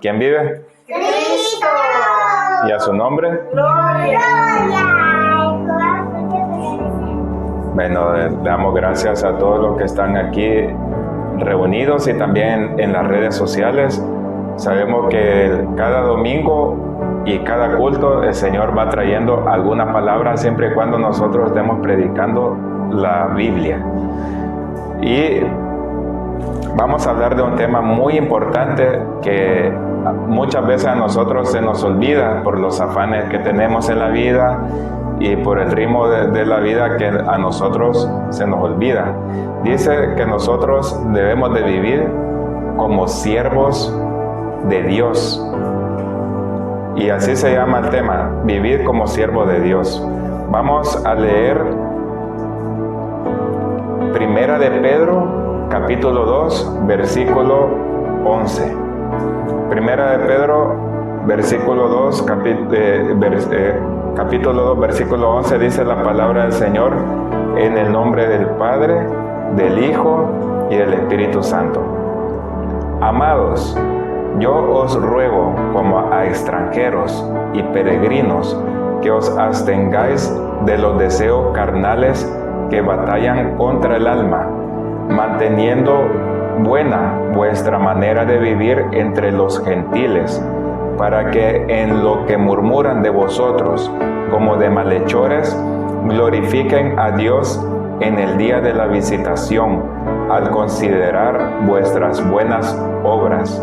¿Quién vive? Cristo. ¿Y a su nombre? Gloria. Bueno, le damos gracias a todos los que están aquí reunidos y también en las redes sociales. Sabemos que cada domingo y cada culto el Señor va trayendo alguna palabra siempre y cuando nosotros estemos predicando la Biblia. Y vamos a hablar de un tema muy importante que muchas veces a nosotros se nos olvida por los afanes que tenemos en la vida y por el ritmo de la vida que a nosotros se nos olvida. Dice que nosotros debemos de vivir como siervos de Dios. Y así se llama el tema, vivir como siervo de Dios. Vamos a leer Primera de Pedro, capítulo 2, versículo 11. Primera de Pedro, versículo 2, capítulo 2, versículo 11, dice la palabra del Señor: en el nombre del Padre, del Hijo y del Espíritu Santo. Amados, yo os ruego como a extranjeros y peregrinos que os abstengáis de los deseos carnales que batallan contra el alma, manteniendo buena vuestra manera de vivir entre los gentiles, para que en lo que murmuran de vosotros como de malhechores, glorifiquen a Dios en el día de la visitación, al considerar vuestras buenas obras.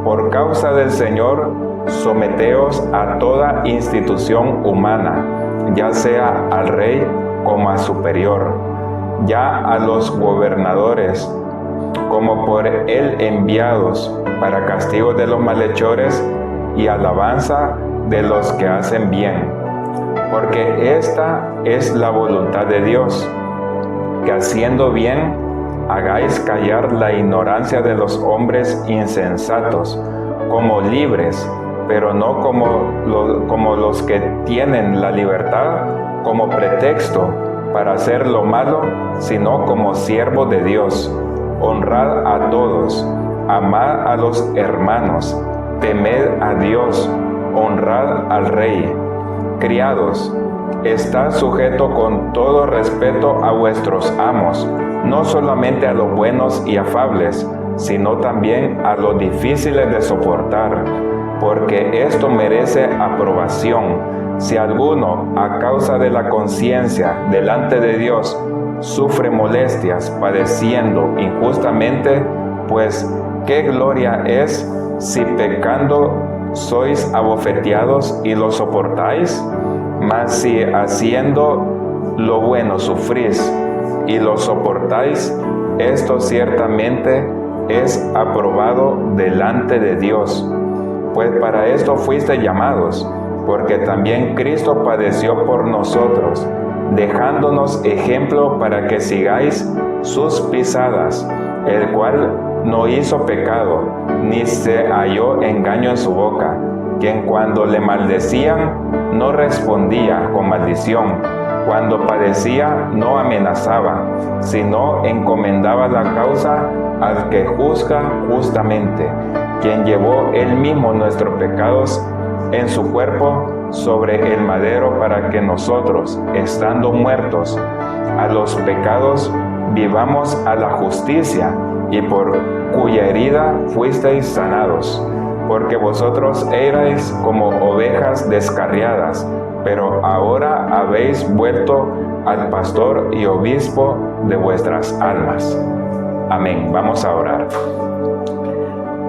Por causa del Señor, someteos a toda institución humana, ya sea al rey como a superior, ya a los gobernadores, como por él enviados, para castigo de los malhechores y alabanza de los que hacen bien. Porque esta es la voluntad de Dios, que haciendo bien hagáis callar la ignorancia de los hombres insensatos, como libres, pero no como los que tienen la libertad como pretexto para hacer lo malo, sino como siervos de Dios. Honrad a todos, amad a los hermanos, temed a Dios, honrad al rey. Criados, estad sujeto con todo respeto a vuestros amos, no solamente a los buenos y afables, sino también a los difíciles de soportar, porque esto merece aprobación. Si alguno, a causa de la conciencia delante de Dios, sufre molestias padeciendo injustamente, pues qué gloria es si pecando sois abofeteados y lo soportáis. Mas si haciendo lo bueno sufrís y lo soportáis, esto ciertamente es aprobado delante de Dios. Pues para esto fuisteis llamados, porque también Cristo padeció por nosotros, dejándonos ejemplo para que sigáis sus pisadas, el cual no hizo pecado, ni se halló engaño en su boca, quien cuando le maldecían no respondía con maldición, cuando padecía no amenazaba, sino encomendaba la causa al que juzga justamente, quien llevó él mismo nuestros pecados en su cuerpo sobre el madero, para que nosotros, estando muertos a los pecados, vivamos a la justicia, y por cuya herida fuisteis sanados. Porque vosotros erais como ovejas descarriadas, pero ahora habéis vuelto al pastor y obispo de vuestras almas. Amén. Vamos a orar.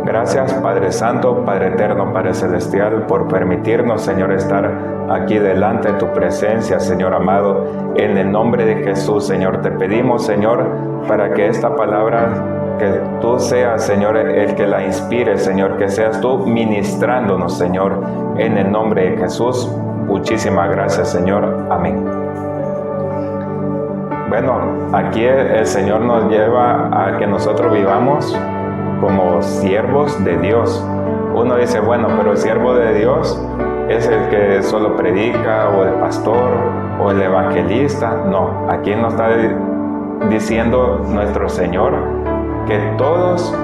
Gracias, Padre Santo, Padre Eterno, Padre Celestial, por permitirnos, Señor, estar aquí delante de tu presencia, Señor amado. En el nombre de Jesús, Señor, te pedimos, Señor, para que esta palabra, que tú seas, Señor, el que la inspire, Señor, que seas tú ministrándonos, Señor, en el nombre de Jesús. Muchísimas gracias, Señor. Amén. Bueno, aquí el Señor nos lleva a que nosotros vivamos como siervos de Dios. Uno dice, bueno, pero el siervo de Dios es el que solo predica, o el pastor, o el evangelista. No, aquí nos está diciendo nuestro Señor que todos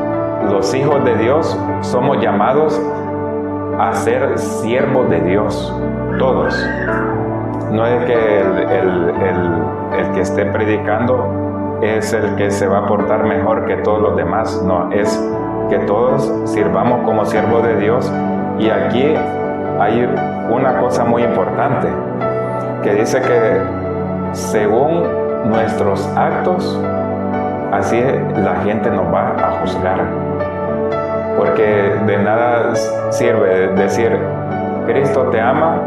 los hijos de Dios somos llamados a ser siervos de Dios, todos. No es que el que esté predicando es el que se va a portar mejor que todos los demás, no, es que todos sirvamos como siervos de Dios. Y aquí hay una cosa muy importante, que dice que según nuestros actos, así la gente nos va a juzgar. Porque de nada sirve decir, Cristo te ama,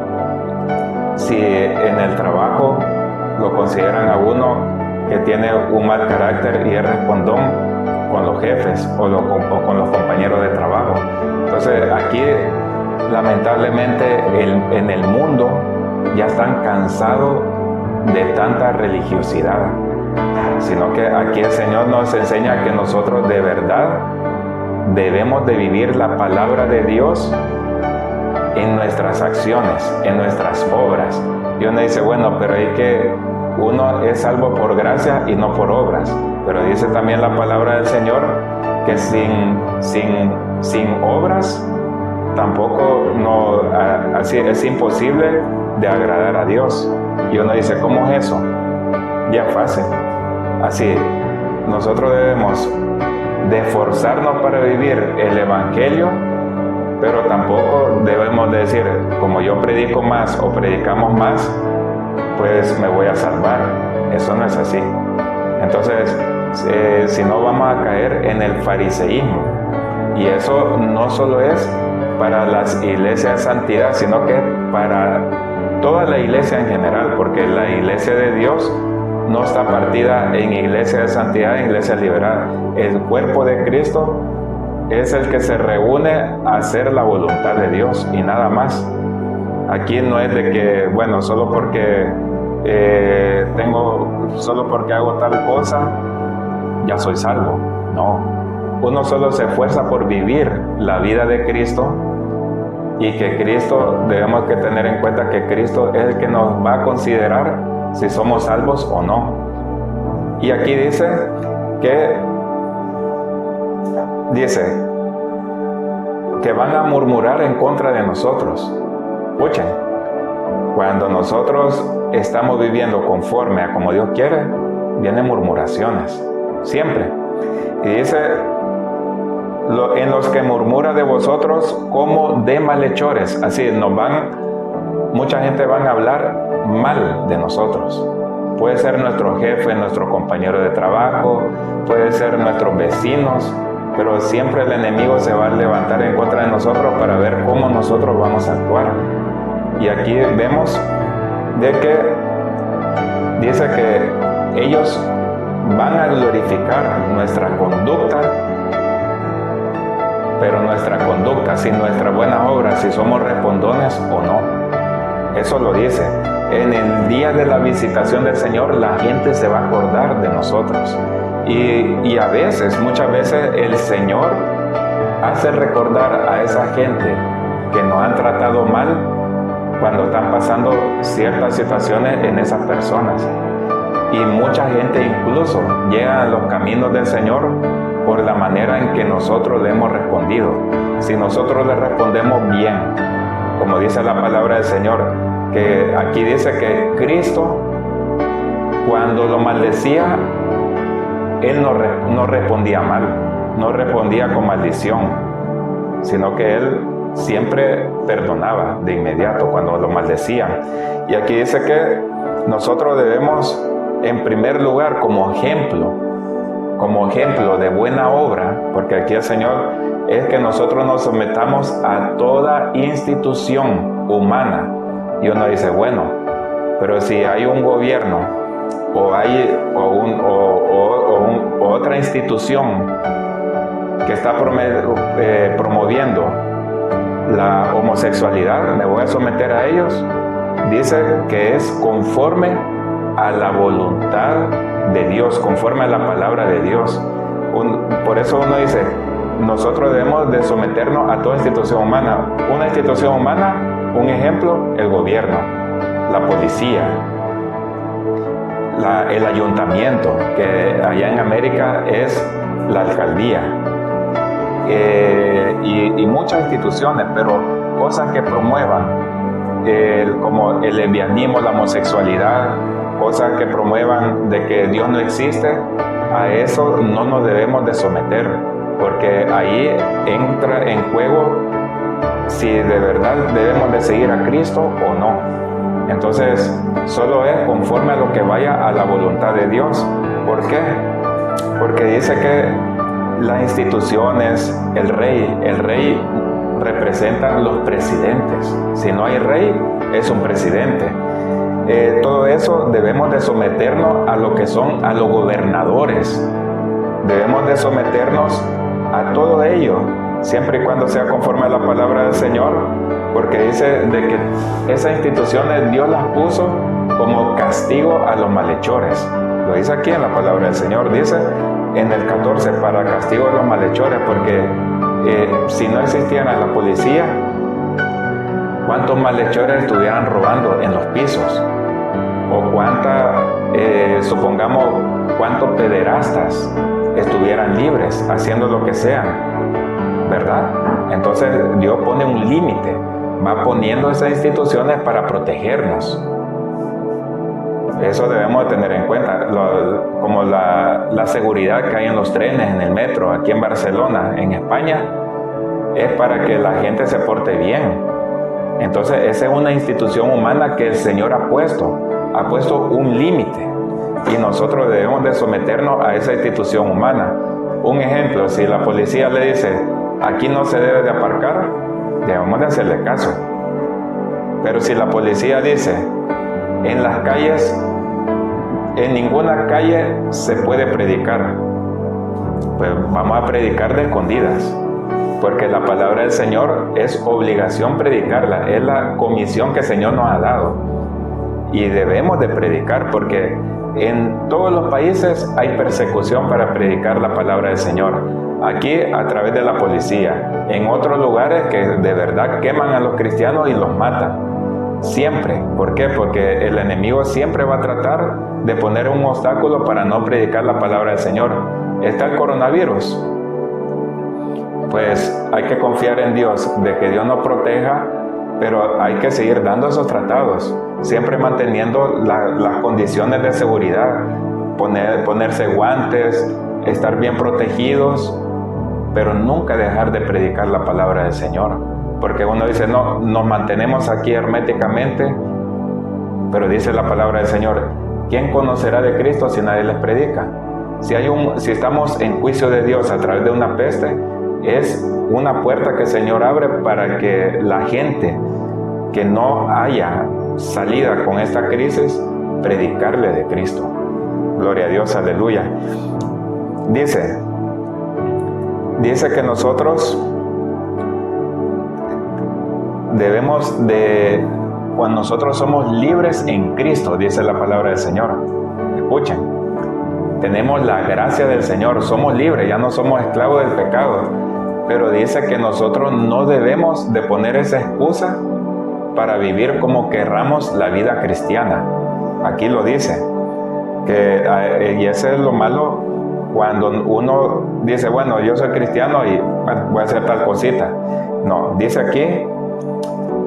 si en el trabajo lo consideran a uno que tiene un mal carácter y es respondón con los jefes o con los compañeros de trabajo. Entonces aquí lamentablemente en el mundo ya están cansados de tanta religiosidad, sino que aquí el Señor nos enseña que nosotros de verdad debemos de vivir la palabra de Dios en nuestras acciones, en nuestras obras. Y uno dice, bueno, pero hay que uno es salvo por gracia y no por obras. Pero dice también la palabra del Señor que sin obras tampoco así es imposible de agradar a Dios. Y uno dice, ¿cómo es eso? Ya fácil. Así, nosotros debemos de esforzarnos para vivir el Evangelio, pero tampoco debemos de decir, como yo predico más o predicamos más, pues me voy a salvar. Eso no es así. Entonces, si no, vamos a caer en el fariseísmo. Y eso no solo es para las iglesias de santidad, sino que para toda la iglesia en general, porque la iglesia de Dios no está partida en iglesia de santidad, en iglesia liberal. El cuerpo de Cristo es el que se reúne a hacer la voluntad de Dios y nada más. Aquí no es de que, bueno, solo porque hago tal cosa, ya soy salvo. No. Uno solo se esfuerza por vivir la vida de Cristo, y que Cristo, debemos que tener en cuenta que Cristo es el que nos va a considerar si somos salvos o no. Y aquí dice que van a murmurar en contra de nosotros. Escuchen, cuando nosotros estamos viviendo conforme a como Dios quiere, vienen murmuraciones, siempre. Y dice, en los que murmura de vosotros como de malhechores. Así mucha gente van a hablar mal de nosotros. Puede ser nuestro jefe, nuestro compañero de trabajo, puede ser nuestros vecinos, pero siempre el enemigo se va a levantar en contra de nosotros para ver cómo nosotros vamos a actuar. Y aquí vemos de que dice que ellos van a glorificar nuestra conducta, pero nuestra conducta, sin nuestras buenas obras, si somos respondones o no. Eso lo dice. En el día de la visitación del Señor, la gente se va a acordar de nosotros. Y a veces, muchas veces, el Señor hace recordar a esa gente que nos han tratado mal cuando están pasando ciertas situaciones en esas personas. Y mucha gente incluso llega a los caminos del Señor por la manera en que nosotros le hemos respondido. Si nosotros le respondemos bien, como dice la palabra del Señor, que aquí dice que Cristo, cuando lo maldecía, Él no respondía mal, no respondía con maldición, sino que Él siempre perdonaba de inmediato cuando lo maldecían. Y aquí dice que nosotros debemos, en primer lugar, como ejemplo de buena obra, porque aquí el Señor es que nosotros nos sometamos a toda institución humana. Y uno dice, bueno, pero si hay un gobierno o otra institución que está promoviendo la homosexualidad, ¿me voy a someter a ellos? Dice que es conforme a la voluntad de Dios, conforme a la palabra de Dios. Por eso uno dice, nosotros debemos de someternos a toda institución humana. Una institución humana, un ejemplo, el gobierno, la policía, el ayuntamiento, que allá en América es la alcaldía. y muchas instituciones, pero cosas que promuevan como el lesbianismo, la homosexualidad, cosas que promuevan de que Dios no existe, a eso no nos debemos de someter, porque ahí entra en juego si de verdad debemos de seguir a Cristo o no. Entonces, solo es conforme a lo que vaya a la voluntad de Dios. ¿Por qué? Porque dice que las instituciones, el rey representa los presidentes. Si no hay rey, es un presidente. Todo eso debemos de someternos a lo que son a los gobernadores. Debemos de someternos a todo ello, siempre y cuando sea conforme a la palabra del Señor, porque dice de que esas instituciones Dios las puso como castigo a los malhechores. Lo dice aquí en la palabra del Señor, dice en el 14, para castigo a los malhechores, porque si no existiera la policía, ¿cuántos malhechores estuvieran robando en los pisos? O supongamos, cuántos pederastas estuvieran libres haciendo lo que sean, ¿verdad? Entonces Dios pone un límite, va poniendo esas instituciones para protegernos. Eso debemos de tener en cuenta, como la seguridad que hay en los trenes, en el metro, aquí en Barcelona, en España, es para que la gente se porte bien. Entonces esa es una institución humana que el Señor ha puesto un límite, y nosotros debemos de someternos a esa institución humana. Un ejemplo, si la policía le dice, aquí no se debe de aparcar, debemos de hacerle caso. Pero si la policía dice, en las calles, en ninguna calle se puede predicar, pues vamos a predicar de escondidas, porque la palabra del Señor es obligación predicarla, es la comisión que el Señor nos ha dado, y debemos de predicar, porque en todos los países hay persecución para predicar la palabra del Señor. Aquí a través de la policía, en otros lugares que de verdad queman a los cristianos y los matan. Siempre. ¿Por qué? Porque el enemigo siempre va a tratar de poner un obstáculo para no predicar la palabra del Señor. Está el coronavirus. Pues hay que confiar en Dios, de que Dios nos proteja, pero hay que seguir dando esos tratados, siempre manteniendo las condiciones de seguridad, ponerse guantes, estar bien protegidos, pero nunca dejar de predicar la palabra del Señor. Porque uno dice, no, nos mantenemos aquí herméticamente, pero dice la palabra del Señor, ¿quién conocerá de Cristo si nadie les predica? Si estamos en juicio de Dios a través de una peste, es una puerta que el Señor abre para que la gente que no haya salida con esta crisis, predicarle de Cristo. Gloria a Dios, aleluya. Dice que nosotros debemos de, cuando nosotros somos libres en Cristo, dice la palabra del Señor. Escuchen, tenemos la gracia del Señor, somos libres, ya no somos esclavos del pecado, pero dice que nosotros no debemos de poner esa excusa para vivir como querramos la vida cristiana. Aquí lo dice, y ese es lo malo cuando uno dice, bueno, yo soy cristiano y voy a hacer tal cosita. No, dice aquí,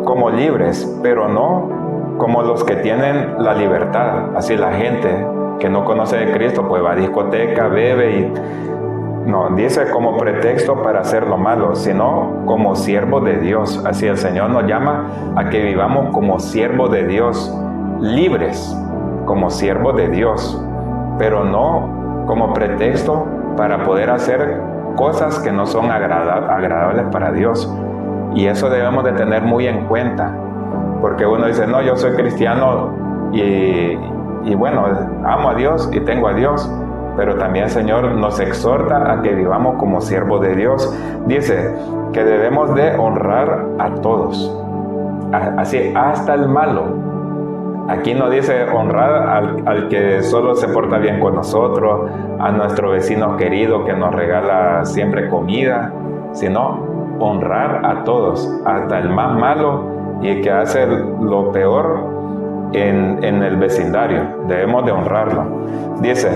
como libres, pero no como los que tienen la libertad. Así la gente que no conoce de Cristo, pues va a discoteca, bebe y... No, dice como pretexto para hacer lo malo, sino como siervos de Dios. Así el Señor nos llama a que vivamos como siervos de Dios, libres como siervos de Dios, pero no como pretexto para poder hacer cosas que no son agradables para Dios. Y eso debemos de tener muy en cuenta, porque uno dice, no, yo soy cristiano y bueno, amo a Dios y tengo a Dios, pero también el Señor nos exhorta a que vivamos como siervos de Dios. Dice que debemos de honrar a todos, así hasta el malo. Aquí no dice honrar al que solo se porta bien con nosotros, a nuestro vecino querido que nos regala siempre comida, sino honrar a todos, hasta el más malo y el que hace lo peor en el vecindario. Debemos de honrarlo. Dice,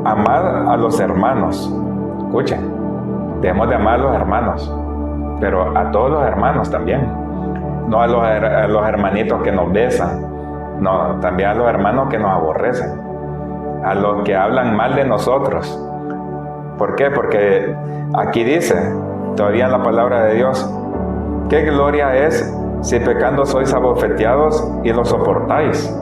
amad a los hermanos Escuchen, debemos de amar a los hermanos, pero a todos los hermanos también. No a los hermanitos que nos besan, no, también a los hermanos que nos aborrecen, a los que hablan mal de nosotros. ¿Por qué? Porque aquí dice, todavía en la palabra de Dios, ¿qué gloria es si pecando sois abofeteados y lo soportáis?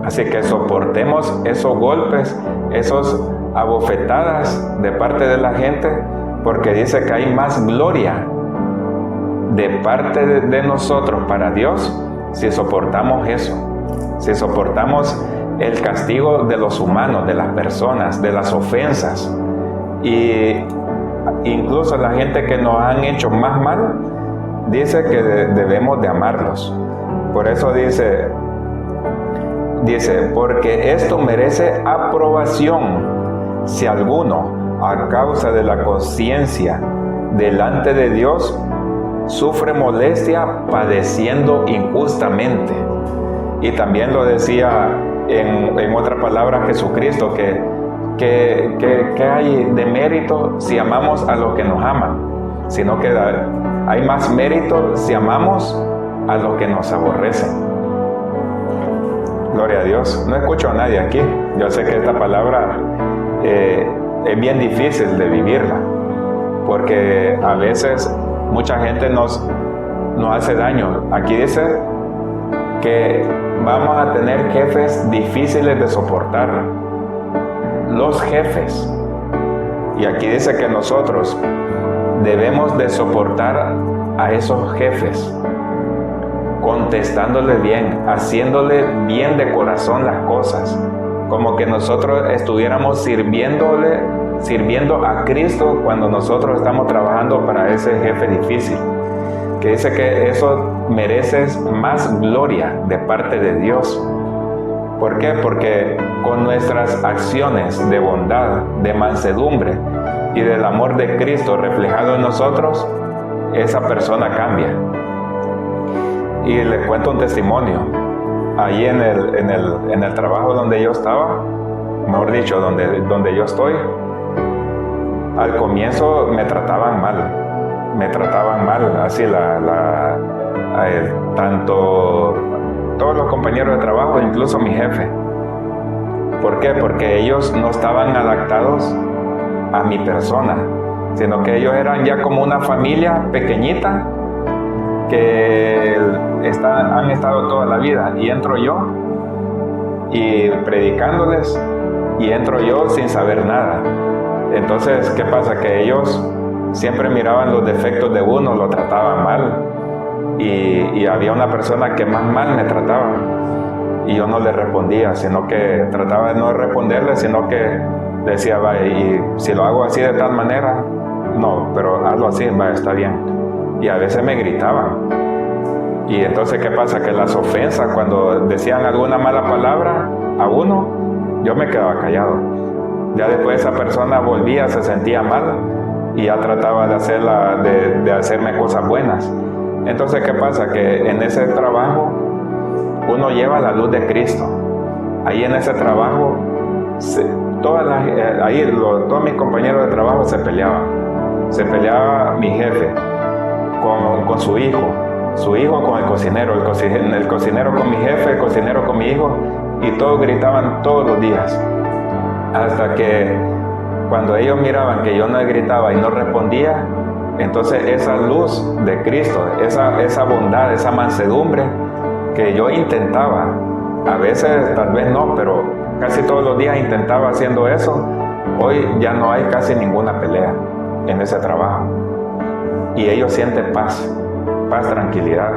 Así que soportemos esos golpes, esos abofetadas de parte de la gente, porque dice que hay más gloria de parte de nosotros para Dios si soportamos eso, si soportamos el castigo de los humanos, de las personas, de las ofensas, y incluso la gente que nos han hecho más mal, dice que debemos de amarlos. Por eso dice, porque esto merece aprobación si alguno, a causa de la conciencia delante de Dios, sufre molestia padeciendo injustamente. Y también lo decía en otra palabra Jesucristo, que hay de mérito si amamos a los que nos aman, sino que hay más mérito si amamos a los que nos aborrecen. Gloria a Dios. No escucho a nadie aquí. Yo sé que esta palabra es bien difícil de vivirla, porque a veces mucha gente nos hace daño. Aquí dice que vamos a tener jefes difíciles de soportar. Los jefes. Y aquí dice que nosotros debemos de soportar a esos jefes, contestándole bien, haciéndole bien de corazón las cosas, como que nosotros estuviéramos sirviendo a Cristo cuando nosotros estamos trabajando para ese jefe difícil. Que dice que eso merece más gloria de parte de Dios. ¿Por qué? Porque con nuestras acciones de bondad, de mansedumbre y del amor de Cristo reflejado en nosotros, esa persona cambia. Y les cuento un testimonio. Allí en el trabajo donde yo estaba, mejor dicho, donde yo estoy, al comienzo me trataban mal, así tanto todos los compañeros de trabajo, incluso mi jefe. ¿Por qué? Porque ellos no estaban adaptados a mi persona, sino que ellos eran ya como una familia pequeñita que han estado toda la vida, y entro yo y predicándoles, y entro yo sin saber nada. Entonces, ¿qué pasa? Que ellos siempre miraban los defectos de uno, lo trataban mal, y había una persona que más mal me trataba, y yo no le respondía, sino que trataba de no responderle, sino que decía, vaya, y si lo hago así de tal manera, no, pero hazlo así, vaya, está bien. Y a veces me gritaban. Y entonces, ¿qué pasa? Que las ofensas, cuando decían alguna mala palabra a uno, yo me quedaba callado. Ya después esa persona volvía, se sentía mal, y ya trataba de hacerme cosas buenas. Entonces, ¿qué pasa? Que en ese trabajo uno lleva la luz de Cristo. Ahí en ese trabajo, todos mis compañeros de trabajo se peleaban. Se peleaba mi jefe con su hijo con el cocinero, el cocinero con mi jefe, el cocinero con mi hijo, y todos gritaban todos los días. Hasta que cuando ellos miraban que yo no gritaba y no respondía, entonces esa luz de Cristo, esa bondad, esa mansedumbre que yo intentaba, a veces tal vez no, pero casi todos los días intentaba haciendo eso, hoy ya no hay casi ninguna pelea en ese trabajo. Y ellos sienten paz, tranquilidad.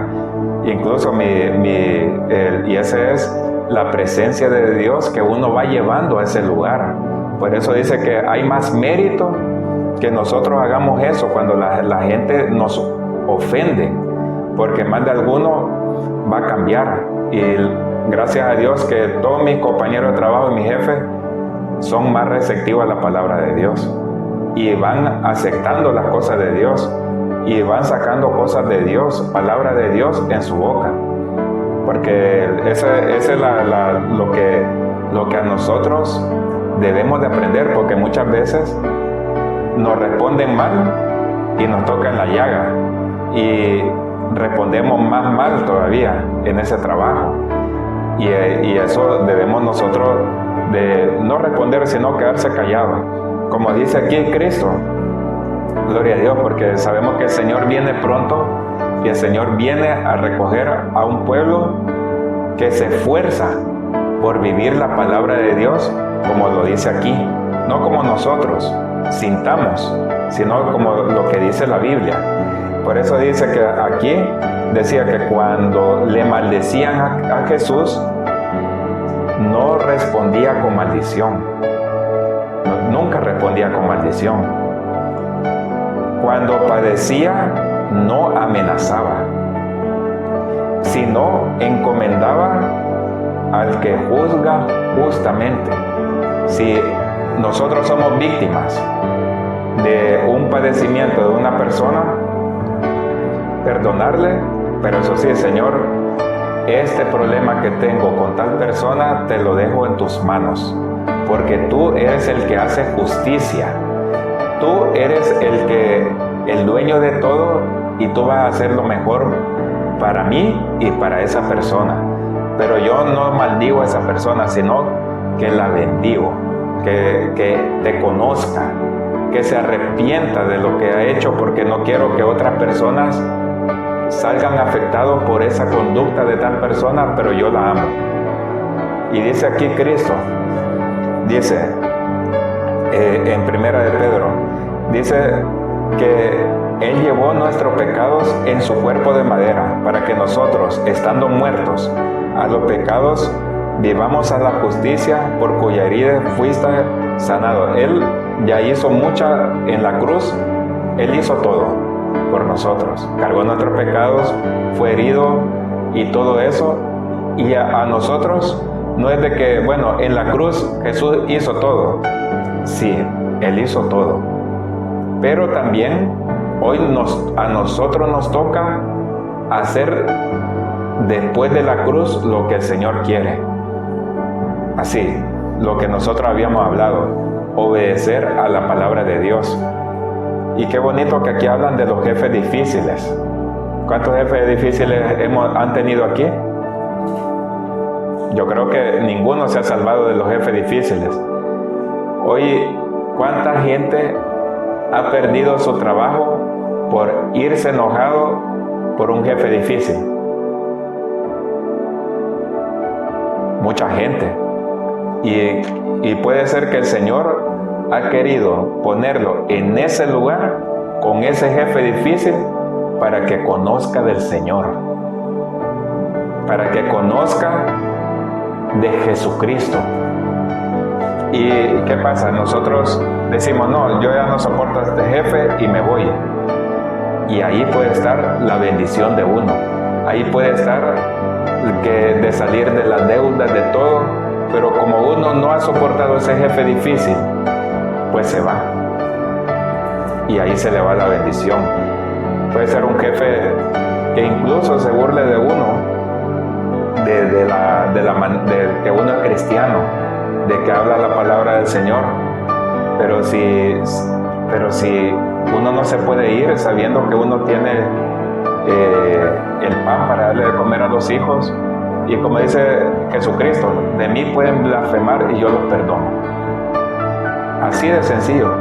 Incluso y esa es la presencia de Dios que uno va llevando a ese lugar. Por eso dice que hay más mérito que nosotros hagamos eso cuando la gente nos ofende, porque más de alguno va a cambiar. Y gracias a Dios que todos mis compañeros de trabajo y mi jefe son más receptivos a la palabra de Dios, y van aceptando las cosas de Dios, y van sacando cosas de Dios, palabra de Dios en su boca, porque ese es lo que a nosotros debemos de aprender, porque muchas veces nos responden mal y nos tocan la llaga y respondemos más mal todavía en ese trabajo. Y eso debemos nosotros de no responder, sino quedarse callados. Como dice aquí Cristo, gloria a Dios, porque sabemos que el Señor viene pronto y el Señor viene a recoger a un pueblo que se esfuerza por vivir la palabra de Dios, como lo dice aquí, no como nosotros sintamos, sino como lo que dice la Biblia. Por eso dice que aquí decía que cuando le maldecían a Jesús, no respondía con maldición. Nunca respondía con maldición. Cuando padecía, no amenazaba, sino encomendaba al que juzga justamente. Si nosotros somos víctimas de un padecimiento de una persona, perdonarle, pero eso sí, Señor, este problema que tengo con tal persona te lo dejo en tus manos, porque tú eres el que hace justicia, tú eres el dueño de todo y tú vas a hacer lo mejor para mí y para esa persona. Pero yo no maldigo a esa persona, sino que la bendigo, que te conozca, que se arrepienta de lo que ha hecho, porque no quiero que otras personas salgan afectados por esa conducta de tal persona, pero yo la amo. Y dice aquí Cristo, dice en Primera de Pedro, dice que Él llevó nuestros pecados en su cuerpo de madera, para que nosotros, estando muertos a los pecados, vivamos a la justicia, por cuya herida fuiste sanado. Él ya hizo mucha en la cruz, Él hizo todo por nosotros, cargó nuestros pecados, fue herido y todo eso. Y a nosotros no es de que, bueno, en la cruz Jesús hizo todo. Sí, Él hizo todo, pero también hoy a nosotros nos toca hacer después de la cruz lo que el Señor quiere. Así, lo que nosotros habíamos hablado, obedecer a la palabra de Dios. Y qué bonito que aquí hablan de los jefes difíciles. ¿Cuántos jefes difíciles han tenido aquí? Yo creo que ninguno se ha salvado de los jefes difíciles. Hoy, ¿cuánta gente ha perdido su trabajo por irse enojado por un jefe difícil? Mucha gente. Y puede ser que el Señor ha querido ponerlo en ese lugar con ese jefe difícil para que conozca del Señor, para que conozca de Jesucristo. ¿Y qué pasa? Nosotros decimos, no, yo ya no soporto a este jefe y me voy. Y ahí puede estar la bendición de uno. Ahí puede estar de salir de las deudas, de todo. Pero como uno no ha soportado ese jefe difícil, pues se va. Y ahí se le va la bendición. Puede ser un jefe que incluso se burle de uno, de que uno es cristiano, de que habla la palabra del Señor. Pero si uno no se puede ir sabiendo que uno tiene el pan para darle de comer a los hijos, y como dice Jesucristo, de mí pueden blasfemar y yo los perdono. Así de sencillo,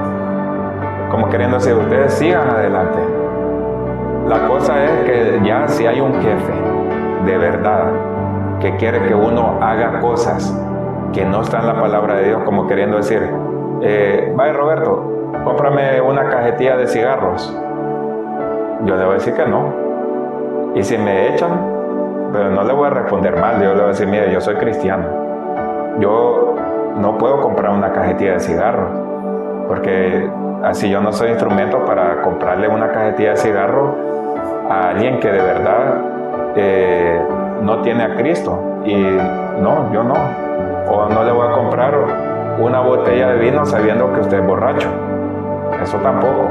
como queriendo decir, ustedes sigan adelante. La cosa es que ya si hay un jefe de verdad que quiere que uno haga cosas que no están en la palabra de Dios, como queriendo decir, vaya Roberto, cómprame una cajetilla de cigarros, yo le voy a decir que no. Y si me echan, pero no le voy a responder mal, yo le voy a decir, mire, yo soy cristiano, yo no puedo comprar una cajetilla de cigarros, porque así yo no soy instrumento para comprarle una cajetilla de cigarros a alguien que de verdad no tiene a Cristo. Y no, yo no. O no le voy a comprar una botella de vino sabiendo que usted es borracho, eso tampoco.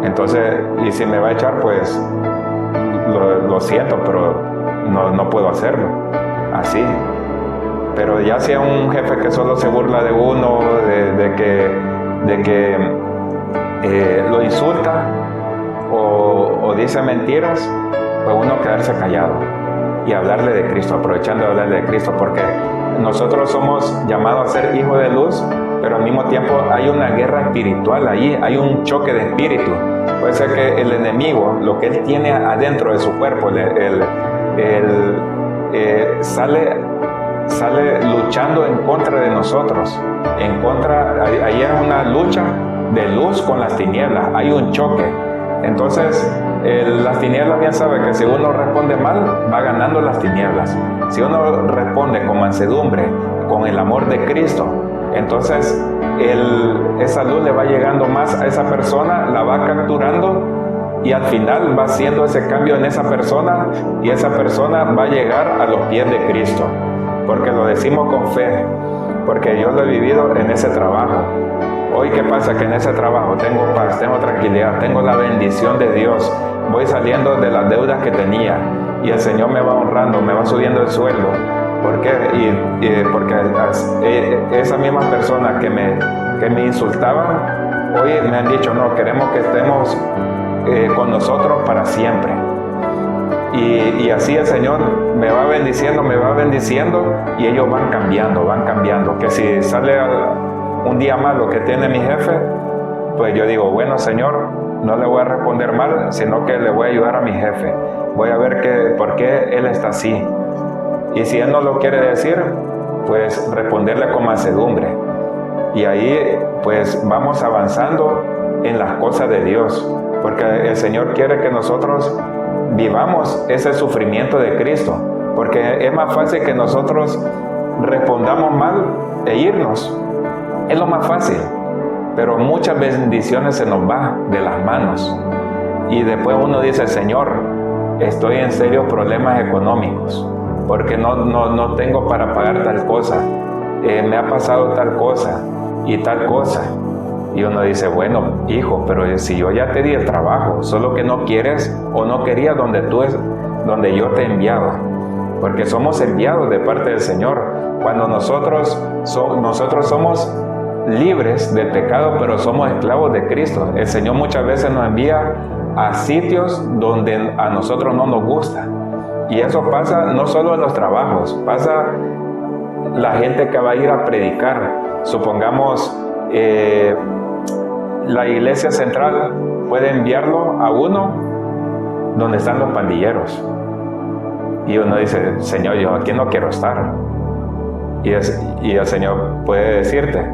Entonces, y si me va a echar, pues lo siento, pero no puedo hacerlo así. Pero ya sea un jefe que solo se burla de uno, de que lo insulta o dice mentiras, pues uno quedarse callado y hablarle de Cristo, aprovechando de hablarle de Cristo, porque nosotros somos llamados a ser hijos de luz, pero al mismo tiempo hay una guerra espiritual ahí, hay un choque de espíritu. Puede ser que el enemigo, lo que él tiene adentro de su cuerpo, sale luchando en contra de nosotros, ahí es una lucha de luz con las tinieblas, hay un choque. Entonces, las tinieblas bien sabe que si uno responde mal, va ganando las tinieblas. Si uno responde con mansedumbre, con el amor de Cristo, entonces esa luz le va llegando más a esa persona, la va capturando y al final va haciendo ese cambio en esa persona y esa persona va a llegar a los pies de Cristo. Porque lo decimos con fe, porque yo lo he vivido en ese trabajo. Hoy, ¿qué pasa? Que en ese trabajo tengo paz, tengo tranquilidad, tengo la bendición de Dios. Voy saliendo de las deudas que tenía y el Señor me va honrando, me va subiendo el sueldo. ¿Por qué? Porque esas mismas personas que me insultaban, hoy me han dicho, no, queremos que estemos con nosotros para siempre. Y así el Señor me va bendiciendo y ellos van cambiando. Que si sale un día más lo que tiene mi jefe, pues yo digo, bueno, Señor, no le voy a responder mal, sino que le voy a ayudar a mi jefe. Voy a ver por qué él está así. Y si él no lo quiere decir, pues responderle con mansedumbre. Y ahí pues vamos avanzando en las cosas de Dios, porque el Señor quiere que nosotros vivamos ese sufrimiento de Cristo, porque es más fácil que nosotros respondamos mal e irnos. Es lo más fácil, pero muchas bendiciones se nos va de las manos. Y después uno dice, Señor, estoy en serios problemas económicos, porque no tengo para pagar tal cosa, me ha pasado tal cosa y tal cosa. Y uno dice, bueno, hijo, pero si yo ya te di el trabajo, solo que no quieres o no querías donde yo te enviaba. Porque somos enviados de parte del Señor. Cuando nosotros somos libres del pecado, pero somos esclavos de Cristo. El Señor muchas veces nos envía a sitios donde a nosotros no nos gusta. Y eso pasa no solo en los trabajos, pasa la gente que va a ir a predicar. Supongamos, la iglesia central puede enviarlo a uno donde están los pandilleros. Y uno dice, Señor, yo aquí no quiero estar. Y el Señor puede decirte,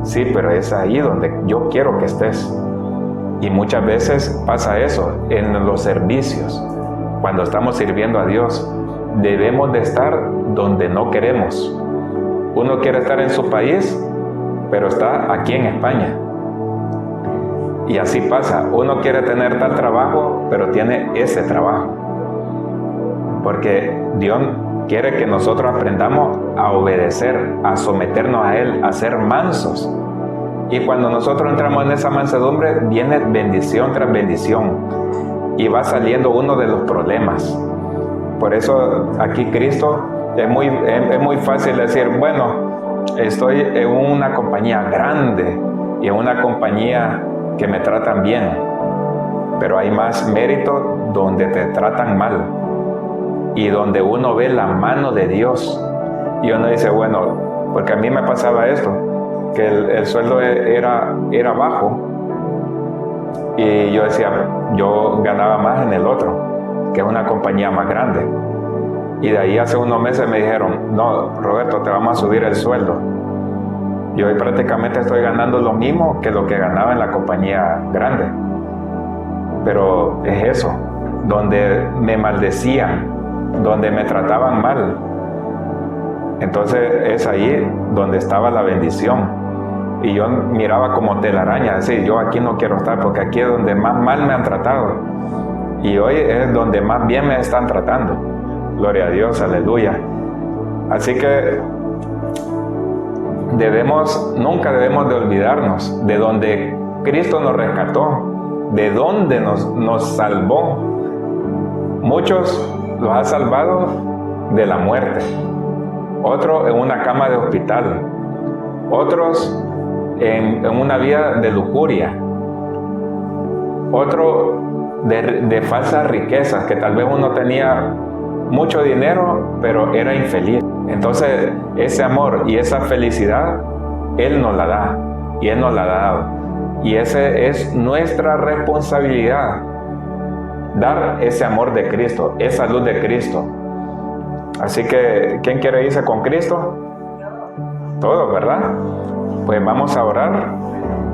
sí, pero es ahí donde yo quiero que estés. Y muchas veces pasa eso en los servicios. Cuando estamos sirviendo a Dios, debemos de estar donde no queremos. Uno quiere estar en su país, pero está aquí en España. Y así pasa. Uno quiere tener tal trabajo, pero tiene ese trabajo. Porque Dios quiere que nosotros aprendamos a obedecer, a someternos a Él, a ser mansos. Y cuando nosotros entramos en esa mansedumbre, viene bendición tras bendición. Y va saliendo uno de los problemas. Por eso aquí Cristo es muy fácil decir, bueno, estoy en una compañía grande y en una compañía que me tratan bien. Pero hay más mérito donde te tratan mal. Y donde uno ve la mano de Dios. Y uno dice, bueno, porque a mí me pasaba esto, que el sueldo era bajo. Y yo decía, yo ganaba más en el otro, que es una compañía más grande. Y de ahí hace unos meses me dijeron, no, Roberto, te vamos a subir el sueldo. Y hoy prácticamente estoy ganando lo mismo que lo que ganaba en la compañía grande. Pero es eso, donde me maldecían, donde me trataban mal. Entonces es ahí donde estaba la bendición. Y yo miraba como telaraña, así, yo aquí no quiero estar porque aquí es donde más mal me han tratado. Y hoy es donde más bien me están tratando. Gloria a Dios, aleluya. Así que nunca debemos de olvidarnos de donde Cristo nos rescató, de donde nos salvó. Muchos los ha salvado de la muerte, otros en una cama de hospital, otros en una vida de lujuria, otro de falsas riquezas, que tal vez uno tenía mucho dinero, pero era infeliz. Entonces, ese amor y esa felicidad, Él nos la da, y Él nos la ha dado. Y ese es nuestra responsabilidad, dar ese amor de Cristo, esa luz de Cristo. Así que, ¿quién quiere irse con Cristo? Todos, ¿verdad? Pues vamos a orar,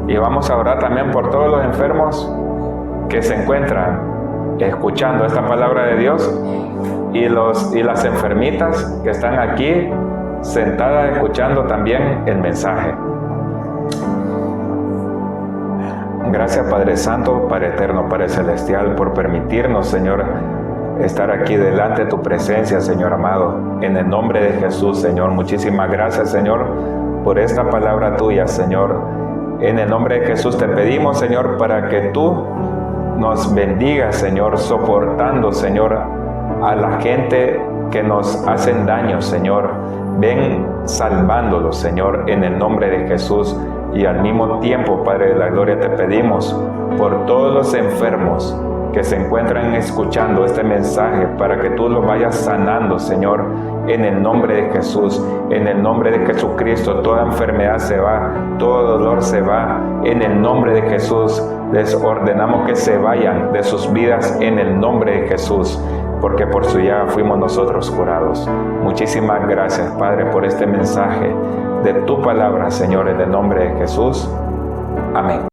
y vamos a orar también por todos los enfermos que se encuentran escuchando esta palabra de Dios, y las enfermitas que están aquí sentadas escuchando también el mensaje. Gracias, Padre Santo, Padre Eterno, Padre Celestial, por permitirnos, Señor, estar aquí delante de tu presencia, Señor amado. En el nombre de Jesús, Señor, muchísimas gracias, Señor, por esta palabra tuya, Señor. En el nombre de Jesús te pedimos, Señor, para que tú nos bendigas, Señor, soportando, Señor, a la gente que nos hacen daño, Señor. Ven salvándolos, Señor, en el nombre de Jesús. Y al mismo tiempo, Padre de la Gloria, te pedimos por todos los enfermos que se encuentran escuchando este mensaje, para que tú los vayas sanando, Señor, en el nombre de Jesús, en el nombre de Jesucristo. Toda enfermedad se va, todo dolor se va, en el nombre de Jesús. Les ordenamos que se vayan de sus vidas en el nombre de Jesús, porque por su llaga fuimos nosotros curados. Muchísimas gracias, Padre, por este mensaje de tu palabra, Señor, en el nombre de Jesús. Amén.